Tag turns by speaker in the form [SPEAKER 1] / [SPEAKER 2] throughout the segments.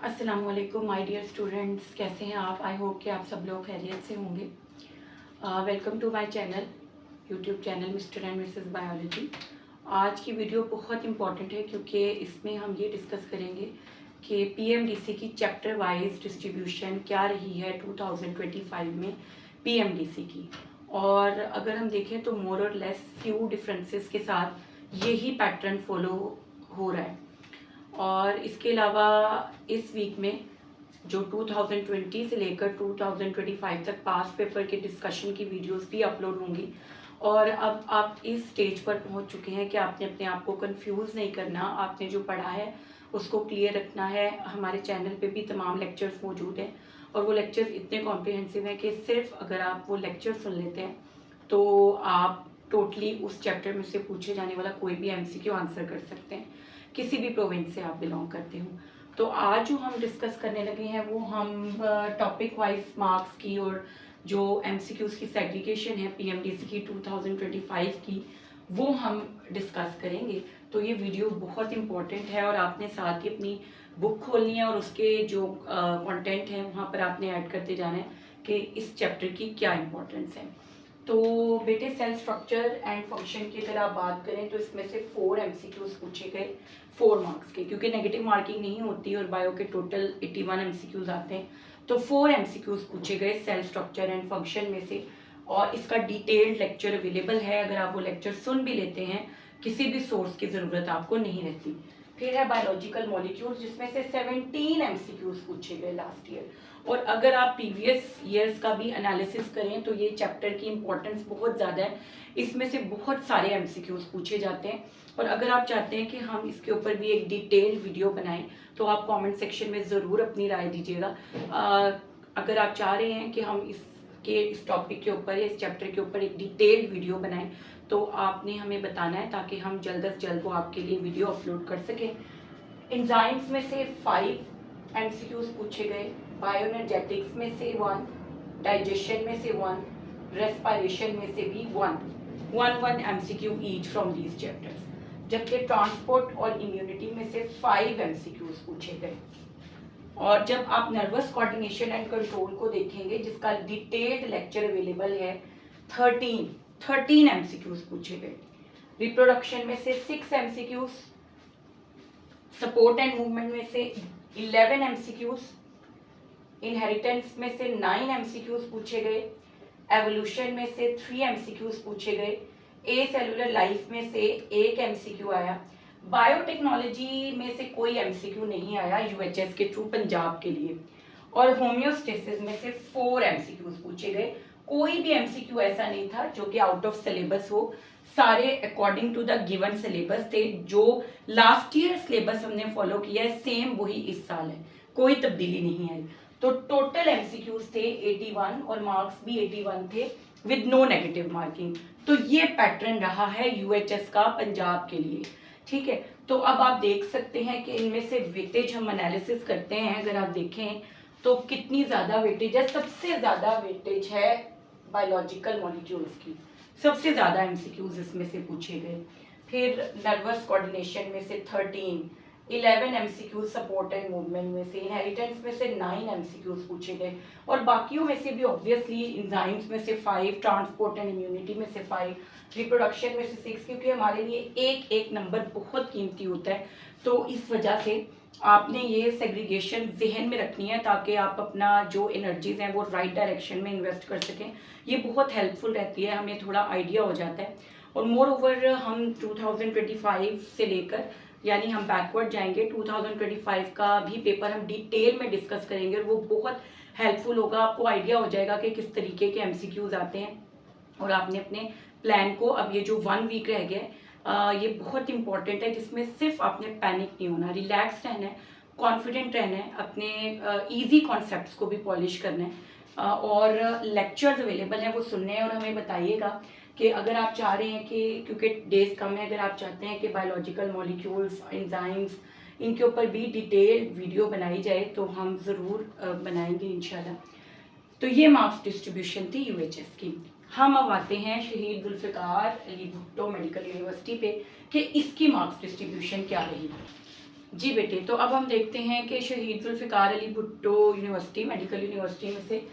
[SPEAKER 1] अस्सलाम वालेकुम my dear students, कैसे हैं आप? आई होप कि आप सब लोग खैरियत से होंगे। Welcome to my channel, YouTube channel mister and missus biology. आज की वीडियो बहुत इंपॉर्टेंट है क्योंकि इसमें हम ये डिस्कस करेंगे कि पीएमडीसी की चैप्टर वाइज डिस्ट्रीब्यूशन क्या रही है 2025 में पीएमडीसी की। और अगर हम देखें तो मोर और लेस फ्यू डिफरेंसेस के साथ यही पैटर्न फॉलो हो रहा है। और इसके अलावा इस वीक में जो 2020 से लेकर 2025 तक पास पेपर के डिस्कशन की वीडियोस भी अपलोड होंगी। और अब आप इस स्टेज पर पहुंच चुके हैं कि आपने अपने आप को कंफ्यूज नहीं करना, आपने जो पढ़ा है उसको क्लियर रखना है। हमारे चैनल पे भी तमाम लेक्चर्स मौजूद हैं और वो लेक्चर्स इतने कॉम्प्रिहेंसिव हैं कि सिर्फ अगर आप वो लेक्चर सुन लेते हैं तो आप टोटली उस चैप्टर में से पूछे जाने वाला कोई भी एमसीक्यू आंसर कर सकते हैं, किसी भी प्रोविंस से आप बिलोंग करते हो। तो आज जो हम डिस्कस करने लगे हैं वो हम टॉपिक वाइज मार्क्स की और जो एमसीक्यूज़ की सेग्रीगेशन है पीएमडीसी की 2025 की, वो हम डिस्कस करेंगे। तो ये वीडियो बहुत इंपॉर्टेंट है और आपने साथ ही अपनी बुक खोलनी है और उसके जो कंटेंट है वहाँ पर आपने ऐड करते जाना है कि इस चैप्टर की क्या इंपॉर्टेंस है। तो बेटे सेल स्ट्रक्चर एंड फंक्शन की अगर आप बात करें तो इसमें से 4 एमसीक्यूज पूछे गए 4 मार्क्स के, क्योंकि नेगेटिव मार्किंग नहीं होती और बायो के टोटल 81 एमसीक्यूज आते हैं। तो 4 एमसीक्यूज पूछे गए सेल स्ट्रक्चर एंड फंक्शन में से, और इसका डिटेल्ड लेक्चर अवेलेबल है। अगर आप वो लेक्चर सुन भी लेते हैं किसी भी सोर्स की ज़रूरत आपको नहीं रहती। फिर है बायोलॉजिकल मॉलिक्यूल्स जिसमें से 17 एमसीक्यूज पूछे गए लास्ट ईयर। और अगर आप प्रीवियस ईयर्स का भी एनालिसिस करें तो ये चैप्टर की इंपॉर्टेंस बहुत ज़्यादा है, इसमें से बहुत सारे एमसीक्यूज पूछे जाते हैं। और अगर आप चाहते हैं कि हम इसके ऊपर भी एक डिटेल वीडियो बनाएं तो आप कमेंट सेक्शन में ज़रूर अपनी राय दीजिएगा। अगर आप चाह रहे हैं कि हम इस टॉपिक के ऊपर या इस चैप्टर के ऊपर एक डिटेल्ड वीडियो बनाएं तो आपने हमें बताना है ताकि हम जल्द से जल्द वो आपके लिए वीडियो अपलोड कर सकें। एंजाइम्स में से 5 एमसीक्यूज पूछे गए, बायोएनर्जेटिक्स में से 1, डाइजेशन में से 1, रेस्पिरेशन में से भी 1 MCQ each from these chapters. जबकि ट्रांसपोर्ट और इम्यूनिटी में से 5 एमसीक्यूज पूछे गए। और जब आप नर्वस कोऑर्डिनेशन एंड कंट्रोल को देखेंगे जिसका डिटेल्ड लेक्चर अवेलेबल है, 13 एमसीक्यूज पूछे गए। रिप्रोडक्शन में से 6 एमसीक्यूज, सपोर्ट एंड मूवमेंट में से 11 एमसीक्यूज, इनहेरिटेंस में से 9 एमसीक्यूज पूछे गए, एवोल्यूशन में से 3 एमसीक्यूज पूछे गए, ए सेलुलर लाइफ में से 1 एमसीक्यू आया, बायोटेक्नोलॉजी में से कोई एमसीक्यू नहीं आया यूएचएस के थ्रू पंजाब के लिए, और होम्योस्टेसिस में से 4 एमसीक्यूज पूछे गए। कोई भी एमसीक्यू ऐसा नहीं था जो कि आउट ऑफ सिलेबस हो, सारे according to the given syllabus थे। जो लास्ट ईयर सिलेबस हमने फॉलो किया है सेम वही इस साल है, कोई तब्दीली नहीं आई। तो टोटल एमसीक्यूज थे 81 और मार्क्स भी 81 थे विद नो नेगेटिव मार्किंग। तो ये पैटर्न रहा है यूएचएस का पंजाब के लिए, ठीक है। तो अब आप देख सकते हैं कि इनमें से वेटेज हम एनालिसिस करते हैं। अगर आप देखें तो कितनी ज़्यादा वेटेज है, सबसे ज़्यादा वेटेज है बायोलॉजिकल मॉलिक्यूल्स की, सबसे ज़्यादा एमसीक्यूज इसमें से पूछे गए। फिर नर्वस कोऑर्डिनेशन में से 13, 11 एमसीक्यूज सपोर्ट एंड मूवमेंट में से, इनहेरिटेंस में से 9 एमसीक्यूज पूछे गए, और बाकियों में से भी ऑब्वियसली एंजाइम्स में से 5, ट्रांसपोर्ट एंड इम्यूनिटी में से 5, रिप्रोडक्शन में से 6, क्योंकि हमारे लिए एक एक नंबर बहुत कीमती होता है। तो इस वजह से आपने ये सेग्रीगेशन जहन में रखनी है ताकि आप अपना जो एनर्जीज हैं वो राइट डायरेक्शन में इन्वेस्ट कर सकें। ये बहुत हेल्पफुल रहती है, हमें थोड़ा आइडिया हो जाता है। और मोर ओवर हम 2025 से लेकर यानी हम बैकवर्ड जाएंगे, 2025 का भी पेपर हम डिटेल में डिस्कस करेंगे और वो बहुत हेल्पफुल होगा। आपको आइडिया हो जाएगा कि किस तरीके के एमसीक्यूज आते हैं और आपने अपने प्लान को, अब ये जो 1 वीक रह गया ये बहुत इंपॉर्टेंट है जिसमें सिर्फ आपने पैनिक नहीं होना, रिलैक्स रहना है, कॉन्फिडेंट रहना है, अपने इजी कॉन्सेप्ट्स को भी पॉलिश करना है। और लेक्चर्स अवेलेबल हैं वो सुनने हैं और हमें बताइएगा कि अगर आप चाह रहे हैं कि, क्योंकि डेज कम है, अगर आप चाहते हैं कि बायोलॉजिकल मॉलिक्यूल्स, एंजाइम्स, इनके ऊपर भी डिटेल वीडियो बनाई जाए तो हम ज़रूर बनाएंगे इंशाल्लाह। तो ये मार्क्स डिस्ट्रीब्यूशन थी यूएचएस की। हम अब आते हैं शहीद जुल्फ़िकार अली भुट्टो मेडिकल यूनिवर्सिटी पे कि इसकी मार्क्स डिस्ट्रीब्यूशन क्या रही। जी बेटे, तो अब हम देखते हैं कि Shaheed Zulfikar Ali Bhutto university, medical university में से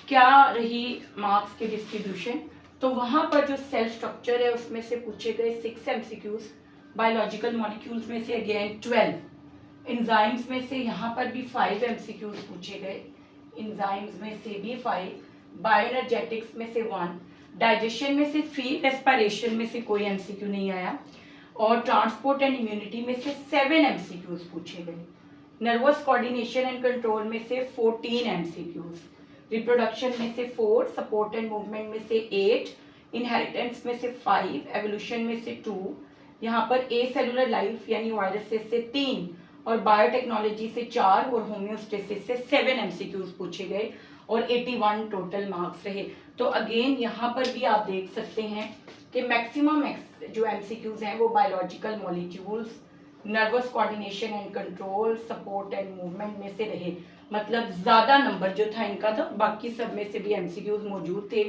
[SPEAKER 1] क्या रही मार्क्स की डिस्ट्रीब्यूशन। तो वहाँ पर जो सेल स्ट्रक्चर है उसमें से पूछे गए 6 एमसीक्यूज, बायोलॉजिकल मॉलिक्यूल्स में से अगेन 12, एंजाइम्स में से यहाँ पर भी 5 एमसीक्यूज पूछे गए, एंजाइम्स में से भी 5, बायोएनर्जेटिक्स में से 1, डाइजेशन में से 3, रेस्पिरेशन में से कोई एमसीक्यू नहीं आया, और ट्रांसपोर्ट एंड इम्यूनिटी में से 7 एमसीक्यूज पूछे गए, नर्वस कोऑर्डिनेशन एंड कंट्रोल में से 14 एमसीक्यूज, रिप्रोडक्शन में से 4, सपोर्ट एंड मूवमेंट में से 8, इनहेरिटेंस में से 5, एवोल्यूशन में से 2, यहाँ पर ए सेलुलर लाइफ यानी वायरसेस से 3, और बायोटेक्नोलॉजी से 4, और होम्योस्टेसिस से 7 एमसीक्यूज पूछे गए और 81 टोटल मार्क्स रहे। तो अगेन यहाँ पर भी आप देख सकते हैं कि मैक्सिमम जो एमसीक्यूज हैं वो biological molecules, nervous coordination and control, support and movement में से रहे। मतलब ज़्यादा नंबर जो था इनका था, बाकी सब में से भी एमसीक्यूज मौजूद थे।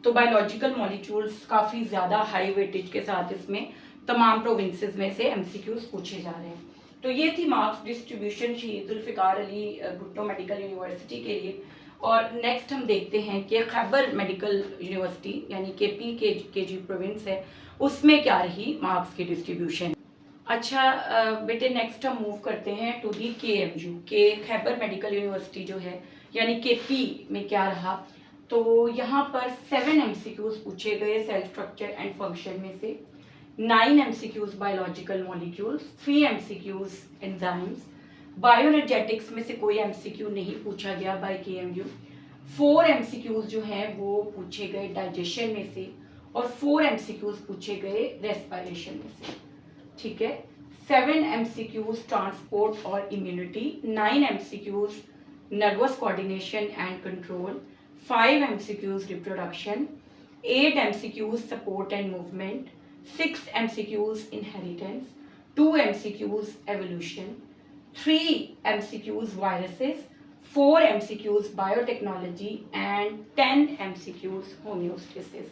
[SPEAKER 1] तो बायोलॉजिकल मॉलिक्यूल्स काफ़ी ज़्यादा हाई वेटेज के साथ इसमें तमाम प्रोविंसेस में से एमसीक्यूज पूछे जा रहे हैं। तो ये थी मार्क्स डिस्ट्रीब्यूशन शहीद जुल्फ़िकार अली भुट्टो मेडिकल यूनिवर्सिटी के लिए। और नेक्स्ट हम देखते हैं कि खैबर मेडिकल यूनिवर्सिटी यानी केपी के जी प्रोविंस है, उसमें क्या रही मार्क्स की डिस्ट्रीब्यूशन। अच्छा बेटे, नेक्स्ट हम मूव करते हैं टू दी KMU के खैबर मेडिकल यूनिवर्सिटी जो है यानी केपी में क्या रहा। तो यहाँ पर 7 एमसीक्यूज पूछे गए सेल स्ट्रक्चर एंड फंक्शन में से, 9 MCQs biological molecules, 3 MCQs enzymes, bioenergetics में से कोई एमसीक्यू नहीं पूछा गया बाय KMU, 4 एमसीक्यूज जो हैं वो पूछे गए डाइजेशन में से, और 4 एमसीक्यूज पूछे गए रेस्पिरेशन में से। ठीक है, 7 एमसीक्यूज ट्रांसपोर्ट और immunity, 9 MCQs nervous coordination and control, 5 MCQs reproduction, 8 MCQs support and movement, 6 MCQs inheritance, 2 MCQs evolution, 3 MCQs viruses, 4 MCQs biotechnology and 10 MCQs homeostasis।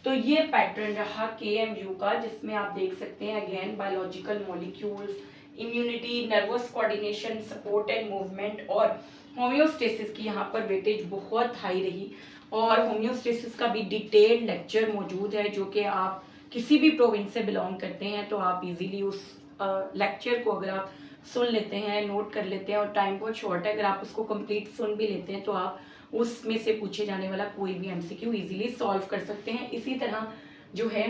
[SPEAKER 1] तो ये पैटर्न रहा KMU का, जिसमें आप देख सकते हैं again biological molecules, immunity, nervous coordination, support and movement और होम्योस्टेसिस की यहाँ पर वेटेज बहुत हाई रही। और होम्योस्टेसिस का भी डिटेल्ड लेक्चर मौजूद है, जो कि आप किसी भी प्रोविंस से बिलोंग करते हैं तो आप इजीली उस लेक्चर को अगर आप सुन लेते हैं, नोट कर लेते हैं, और टाइम बहुत शॉर्ट है, अगर आप उसको कंप्लीट सुन भी लेते हैं तो आप उसमें से पूछे जाने वाला कोई भी एमसीक्यू इजीली सॉल्व कर सकते हैं। इसी तरह जो है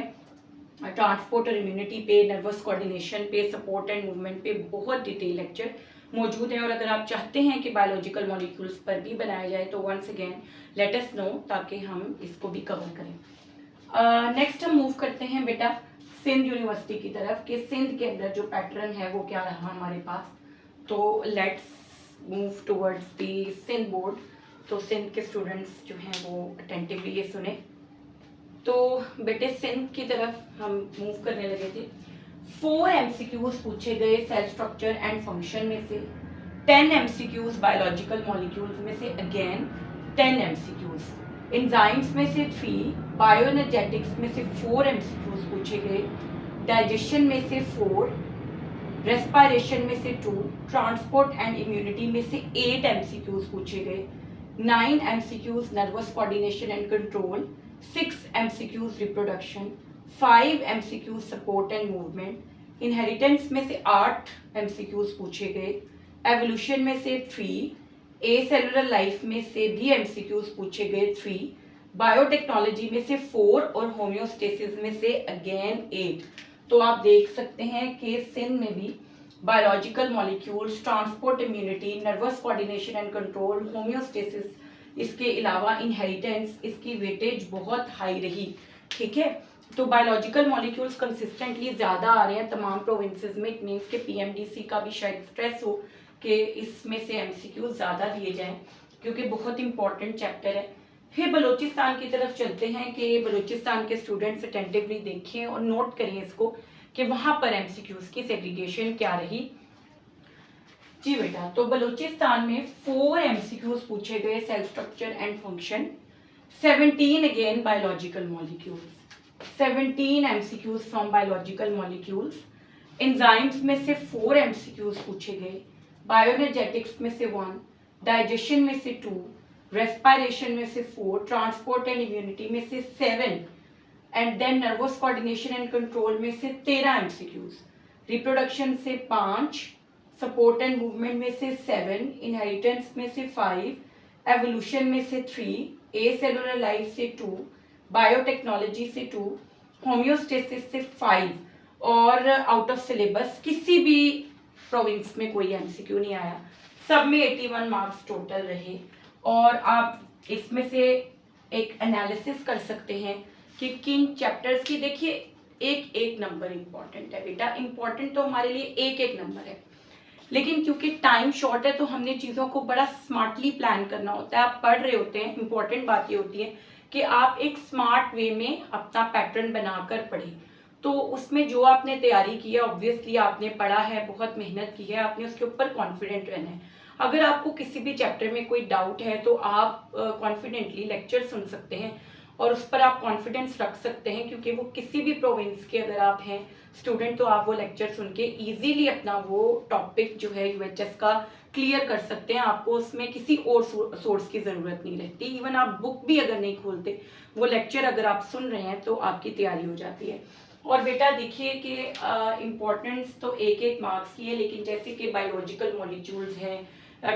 [SPEAKER 1] ट्रांसपोर्ट और इम्यूनिटी पे, नर्वस कोऑर्डिनेशन पे, सपोर्ट एंड मूवमेंट पे बहुत डिटेल लेक्चर मौजूद है। और अगर आप चाहते हैं कि बायोलॉजिकल मॉलिक्यूल्स पर भी बनाया जाए तो once again let us know, ताकि हम इसको भी कवर करें। नेक्स्ट हम मूव करते हैं बेटा सिंध यूनिवर्सिटी की तरफ, कि सिंध के अंदर जो पैटर्न है वो क्या रहा हमारे पास। तो let's move towards the Sindh board. तो सिंध के स्टूडेंट्स जो हैं वो अटेंटिवली ये सुने। तो बेटे सिंध की तरफ हम मूव करने लगे थे। 4 एमसीक्यूज पूछे गए सेल स्ट्रक्चर एंड फंक्शन में से, 10 एमसीक्यूज बायोलॉजिकल मॉलिक्यूल्स में से अगेन 10 एमसीक्यूज, एंजाइम्स में से 3, बायोएनर्जेटिक्स में से 4 एमसीक्यूज पूछे गए, डाइजेशन में से 4, रेस्पिरेशन में से 2, ट्रांसपोर्ट एंड इम्यूनिटी में से 8 एमसीक्यूज पूछे गए, 9 MCQs nervous coordination and control, 6 MCQs reproduction, 5 MCQs support and movement, inheritance में से 8 एमसीक्यूज पूछे गए, एवोल्यूशन में से 3, ए सेलुलर लाइफ में से भी एमसीक्यूज पूछे गए 3, बायोटेक्नोलॉजी में से 4 और होम्योस्टेसिस में से अगेन 8। तो आप देख सकते हैं कि सिंध में भी biological molecules, transport, immunity, nervous coordination and control, homeostasis, इसके अलावा इनहेरिटेंस, इसकी वेटेज बहुत हाई रही। ठीक है, तो बायोलॉजिकल मॉलिक्यूल्स कंसिस्टेंटली ज़्यादा आ रहे हैं तमाम प्रोविंसेस में। इट मीन्स के PMDC का भी शायद स्ट्रेस हो कि इसमें से एमसीक्यू ज़्यादा दिए जाएं, क्योंकि बहुत इंपॉर्टेंट चैप्टर है। फिर बलूचिस्तान की तरफ चलते हैं कि बलूचिस्तान के स्टूडेंट्स अटेंटिवली देखें और नोट करें इसको कि वहाँ पर एमसीक्यूज की सेग्रीगेशन क्या रही। जी बेटा, तो बलूचिस्तान में 4 एमसीक्यूज पूछे गए cell structure and function, 17 again biological molecules, 17 MCQs from biological molecules, enzymes में से 4 एमसीक्यूज पूछे गए, बायोएनर्जेटिक्स में से 1, डाइजेशन में से 2, रेस्पिरेशन में से 4, ट्रांसपोर्ट एंड इम्यूनिटी में से 7 and then nervous coordination and control में से 13 एमसीक्यूज, रिप्रोडक्शन से 5, सपोर्ट एंड मूवमेंट में से 7, इनहेरिटेंस में से 5, एवोल्यूशन में से 3, ए सेलुलर लाइफ से 2, बायोटेक्नोलॉजी से 2, होम्योस्टेसिस से 5 और आउट ऑफ सिलेबस किसी भी प्रोविंस में कोई एमसीक्यू नहीं आया। सब में 81 मार्क्स टोटल रहे। और आप इसमें से एक एनालिसिस कर सकते हैं कि किन चैप्टर्स की, देखिए एक एक नंबर इम्पॉर्टेंट है बेटा, इम्पॉर्टेंट तो हमारे लिए एक एक नंबर है, लेकिन क्योंकि टाइम शॉर्ट है तो हमने चीज़ों को बड़ा स्मार्टली प्लान करना होता है। आप पढ़ रहे होते हैं, इम्पॉर्टेंट बात ये होती है कि आप एक स्मार्ट वे में अपना पैटर्न बनाकर पढ़ें। तो उसमें जो आपने तैयारी की है, ऑब्वियसली आपने पढ़ा है, बहुत मेहनत की है, आपने उसके ऊपर कॉन्फिडेंट रहना है। अगर आपको किसी भी चैप्टर में कोई डाउट है तो आप कॉन्फिडेंटली लेक्चर सुन सकते हैं और उस पर आप कॉन्फिडेंस रख सकते हैं, क्योंकि वो किसी भी प्रोविंस के अगर आप हैं स्टूडेंट तो आप वो लेक्चर सुन के ईजीली अपना वो टॉपिक जो है यूएचएस का क्लियर कर सकते हैं। आपको उसमें किसी और सोर्स की ज़रूरत नहीं रहती। इवन आप बुक भी अगर नहीं खोलते, वो लेक्चर अगर आप सुन रहे हैं तो आपकी तैयारी हो जाती है। और बेटा देखिए कि इम्पोर्टेंस तो एक एक मार्क्स की है, लेकिन जैसे कि बायोलॉजिकल मॉलिक्यूल्स हैं,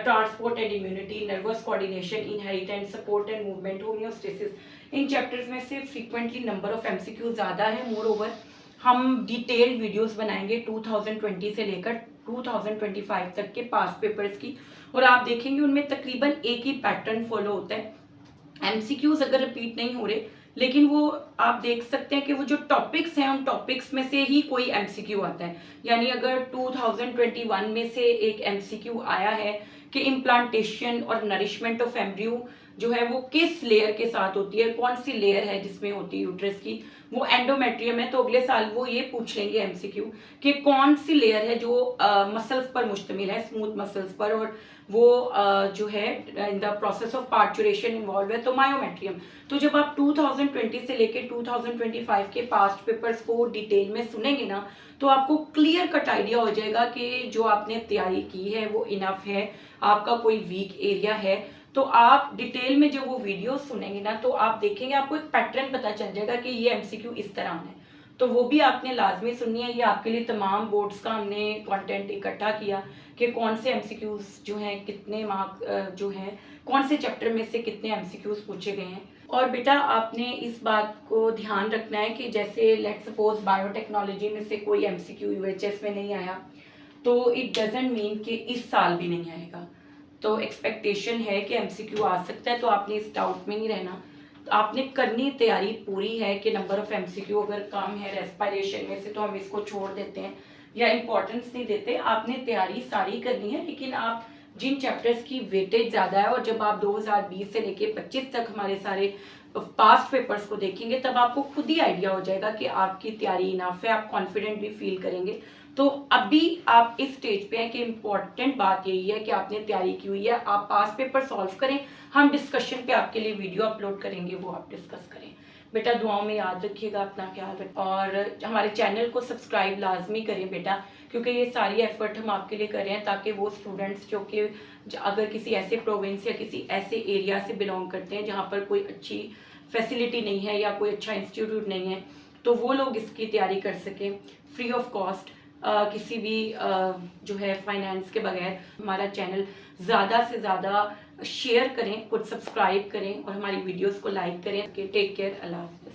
[SPEAKER 1] transport and immunity, nervous coordination, inheritance, support and movement, homeostasis, in chapters में से फ्रीक्वेंटली नंबर ऑफ एमसीक्यू ज़्यादा है। मोर ओवर हम डिटेल्ड वीडियोस बनाएंगे 2020 से लेकर 2025 तक के पास्ट पेपर्स की, और आप देखेंगे उनमें तकरीबन एक ही पैटर्न फॉलो होता है। एमसीक्यूज अगर रिपीट नहीं हो रहे, लेकिन वो आप देख सकते हैं कि वो जो टॉपिक्स हैं उन टॉपिक्स में से ही कोई एमसीक्यू आता है। यानी अगर 2021 में से एक एमसीक्यू आया है कि इम्प्लांटेशन और नरिशमेंट ऑफ एम्ब्रियो जो है वो किस लेयर के साथ होती है, कौन सी लेयर है जिसमें होती है यूट्रस की, वो एंडोमेट्रियम है, तो अगले साल वो ये पूछ लेंगे एमसीक्यू कि कौन सी लेयर है जो मसल्स पर मुश्तमिल है, स्मूथ मसल्स पर, और वो जो है in the process of parturition involve है, तो मायोमेट्रियम। तो जब आप 2020 से लेके 2025 के पास्ट पेपर्स को डिटेल में सुनेंगे ना, तो आपको क्लियर कट आइडिया हो जाएगा कि जो आपने तैयारी की है वो इनफ है, आपका कोई वीक एरिया है। तो आप डिटेल में जब वो वीडियो सुनेंगे ना, तो आप देखेंगे, आपको एक पैटर्न पता चल जाएगा कि ये एमसीक्यू इस तरह है। तो वो भी आपने लाजमी सुननी है। ये आपके लिए तमाम बोर्ड्स का हमने कंटेंट इकट्ठा किया कि कौन से एमसीक्यूज जो हैं, कितने मार्क जो हैं, कौन से चैप्टर में से कितने एमसीक्यूज पूछे गए हैं। और बेटा आपने इस बात को ध्यान रखना है कि जैसे लेट सपोज बायोटेक्नोलॉजी में से कोई एमसीक्यू यूएचएस में नहीं आया, तो इट डजेंट मीन कि इस साल भी नहीं आएगा। तो एक्सपेक्टेशन है कि एमसीक्यू आ सकता है, तो आपने इस डाउट में नहीं रहना। तो आपने करनी तैयारी पूरी है कि नंबर ऑफ एमसीक्यू अगर कम है रेस्पिरेशन में से तो हम इसको छोड़ देते हैं या इंपॉर्टेंस नहीं देते। आपने तैयारी सारी करनी है, लेकिन आप जिन चैप्टर्स की वेटेज ज़्यादा है, और जब आप 2020 से लेके 25 तक हमारे सारे पास्ट पेपर्स को देखेंगे तब आपको खुद ही आइडिया हो जाएगा कि आपकी तैयारी इनफ है, आप कॉन्फिडेंट भी फील करेंगे। तो अभी आप इस स्टेज पे हैं कि इम्पॉर्टेंट बात यही है कि आपने तैयारी की हुई है, आप पास्ट पेपर सॉल्व करें। हम डिस्कशन पे आपके लिए वीडियो अपलोड करेंगे, वो आप डिस्कस करें। बेटा दुआओं में याद रखिएगा, अपना ख्याल रखें, और हमारे चैनल को सब्सक्राइब लाजमी करें बेटा, क्योंकि ये सारी एफर्ट हम आपके लिए कर रहे हैं ताकि वो स्टूडेंट्स जो कि अगर किसी ऐसे प्रोविंस या किसी ऐसे एरिया से बिलोंग करते हैं जहाँ पर कोई अच्छी फैसिलिटी नहीं है या कोई अच्छा इंस्टीट्यूट नहीं है, तो वो लोग इसकी तैयारी कर सकें फ्री ऑफ कॉस्ट, किसी भी जो है फाइनेंस के बगैर। हमारा चैनल ज़्यादा से ज़्यादा शेयर करें, खुद सब्सक्राइब करें और हमारी वीडियोस को लाइक करें। टेक केयर, अल्लाह हाफ़िज़।